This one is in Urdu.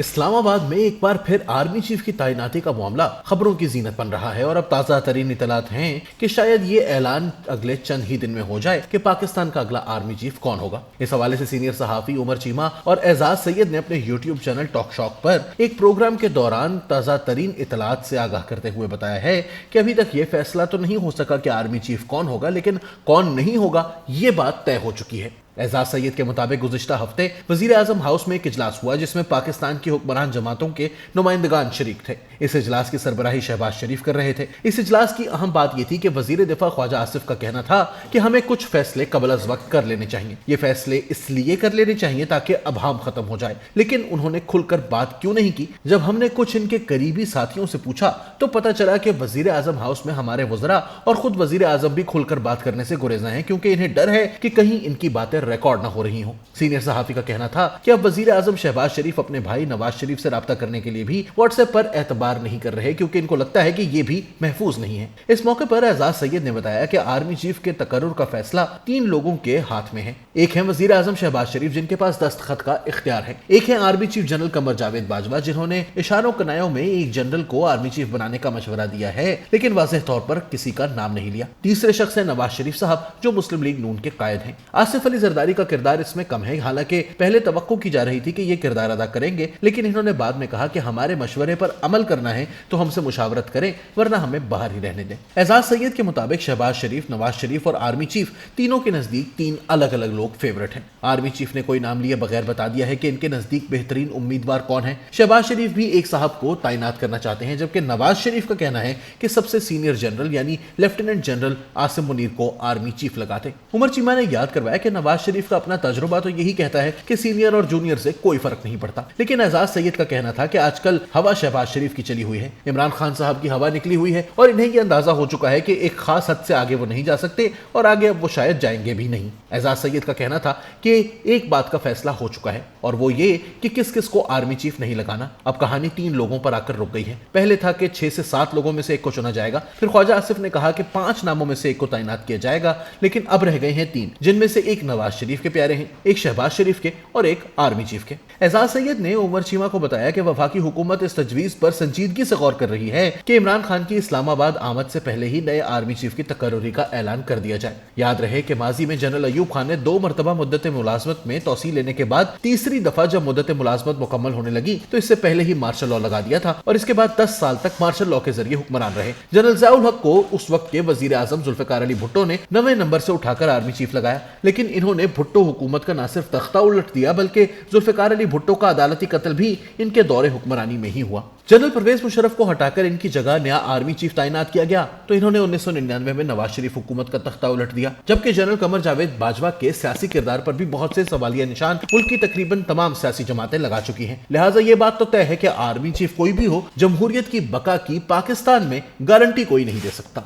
اسلام آباد میں ایک بار پھر آرمی چیف کی تعیناتی کا معاملہ خبروں کی زینت بن رہا ہے اور اب تازہ ترین اطلاعات ہیں کہ شاید یہ اعلان اگلے چند ہی دن میں ہو جائے کہ پاکستان کا اگلا آرمی چیف کون ہوگا۔ اس حوالے سے سینئر صحافی عمر چیمہ اور اعزاز سید نے اپنے یوٹیوب چینل ٹاک شاک پر ایک پروگرام کے دوران تازہ ترین اطلاعات سے آگاہ کرتے ہوئے بتایا ہے کہ ابھی تک یہ فیصلہ تو نہیں ہو سکا کہ آرمی چیف کون ہوگا، لیکن کون نہیں ہوگا یہ بات طے ہو چکی ہے۔ اعزاز سید کے مطابق گزشتہ ہفتے وزیر اعظم ہاؤس میں ایک اجلاس ہوا جس میں پاکستان کی حکمران جماعتوں کے نمائندگان شریک تھے۔ اس اجلاس کی سربراہی شہباز شریف کر رہے تھے۔ اس اجلاس کی اہم بات یہ تھی کہ وزیر دفاع خواجہ آصف کا کہنا تھا کہ ہمیں کچھ فیصلے قبل از وقت کر لینے چاہیے۔ یہ فیصلے اس لیے کر لینے چاہیے تاکہ ابہام ختم ہو جائے، لیکن انہوں نے کھل کر بات کیوں نہیں کی؟ جب ہم نے کچھ ان کے قریبی ساتھیوں سے پوچھا تو پتہ چلا کہ وزیر اعظم ہاؤس میں ہمارے وزراء اور خود وزیر اعظم بھی کھل کر بات کرنے سے گریزاں ہیں، کیونکہ انہیں ڈر ہے کہ کہیں ان کی باتیں ریکارڈ نہ ہو رہی ہوں۔ سینئر صحافی کا کہنا تھا کہ اب وزیر اعظم شہباز شریف اپنے بھائی نواز شریف سے رابطہ کرنے کے لیے بھی واٹس ایپ پر اعتبار نہیں کر رہے، کیونکہ ان کو لگتا ہے کہ یہ بھی محفوظ نہیں ہے۔ اس موقع پر اعزاز سید نے بتایا کہ آرمی چیف کے تقرر کا فیصلہ 3 لوگوں کے ہاتھ میں ہے۔ ایک ہے وزیر اعظم شہباز شریف جن کے پاس دستخط کا اختیار ہے، ایک ہے army chief general Qamar Javed Bajwa جنہوں نے اشاروں کنایوں میں ایک جنرل کو آرمی چیف بنانے کا مشورہ دیا ہے لیکن واضح طور پر کسی کا نام نہیں لیا۔ تیسرے شخص ہے نواز شریف صاحب جو مسلم لیگ نون کے قائد ہیں۔ آصف علی زرداری کا کردار اس میں کم ہے، حالانکہ پہلے توقع کی جا رہی تھی کہ یہ کردار ادا کریں گے، لیکن انہوں نے بعد میں کہا کہ ہمارے مشورے پر عمل کرنا ہے تو ہم سے مشاورت کریں ورنہ ہمیں باہر ہی رہنے دیں۔ اعزاز سید کے مطابق شہباز شریف، نواز شریف اور آرمی چیف تینوں کے نزدیک 3 الگ الگ لوگ فیورٹ ہیں۔ آرمی چیف نے کوئی نام لیے بغیر بتا دیا ہے کہ ان کے نزدیک بہترین امیدوار کون ہے۔ شہباز شریف بھی ایک صاحب کو تعینات کرنا چاہتے ہیں، جبکہ نواز شریف کا کہنا ہے کہ سب سے سینئر جنرل یعنی لیفٹیننٹ جنرل عاصم منیر کو آرمی چیف لگاتے۔ عمر چیمہ نے یاد کروایا کہ نواز شریف کا اپنا تجربہ تو یہی کہتا ہے کہ سینئر اور جونیئر سے کوئی فرق نہیں پڑتا، لیکن اعزاز سید کا کہنا تھا کہ آج کل ہوا شہباز شریف کی چلی ہوئی ہے، عمران خان صاحب کی ہوا نکلی ہوئی ہے اور انہیں یہ اندازہ ہو چکا ہے کہ ایک خاص حد سے آگے وہ نہیں جا سکتے اور آگے اب وہ شاید جائیں گے بھی نہیں۔ اعزاز سید کا کہنا تھا کہ ایک بات کا فیصلہ ہو چکا ہے اور وہ یہ کہ کس کس کو آرمی چیف نہیں لگانا۔ اب کہانی 3 لوگوں پر آ کر رک گئی ہے۔ پہلے تھا کہ 6 سے 7 لوگوں میں سے ایک کو چنا جائے گا، پھر خواجہ آصف نے کہا کہ 5 ناموں میں سے ایک کو تعینات کیا جائے گا، لیکن اب رہ گئے ہیں 3، جن میں سے ایک نواز شریف کے پیارے ہیں، ایک شہباز شریف کے اور ایک آرمی چیف کے۔ اعزاز سید نے عمر چیمہ کو بتایا کہ وفاقی حکومت اس تجویز پر سنجیدگی سے غور کر رہی ہے کہ عمران خان کی اسلام آباد آمد سے پہلے ہی نئے آرمی چیف کی تقرری کا اعلان کر دیا جائے۔ یاد رہے کہ ماضی میں جنرل ایوب خان نے 2 مرتبہ مدت ملازمت میں توسیع لینے کے بعد تیسری دفعہ جب مدت ملازمت مکمل ہونے لگی تو اس سے پہلے ہی مارشل لاء لگا دیا تھا اور اس کے بعد 10 سال تک مارشل لاء کے ذریعے حکمران رہے۔ جنرل ضیاء الحق کو اس وقت کے وزیر اعظم ذوالفقار علی بھٹو نے 9ویں نمبر سے اٹھا کر آرمی چیف لگایا، لیکن انہوں نے بھٹو حکومت کا نہ صرف تختہ الٹ دیا بلکہ ذوالفقار علی بھٹو کا عدالتی قتل بھی ان کے دور حکمرانی میں ہی ہوا۔ جنرل پرویز مشرف کو ہٹا کر ان کی جگہ نیا آرمی چیف تعینات کیا گیا تو انہوں نے 1999 میں نواز شریف حکومت کا تختہ الٹ دیا، جبکہ جنرل قمر جاوید باجوہ کے سیاسی کردار پر بھی بہت سے سوالیہ نشان ملک کی تقریباً تمام سیاسی جماعتیں لگا چکی ہیں۔ لہٰذا یہ بات تو طے ہے کہ آرمی چیف کوئی بھی ہو، جمہوریت کی بقا کی پاکستان میں گارنٹی کوئی نہیں دے سکتا۔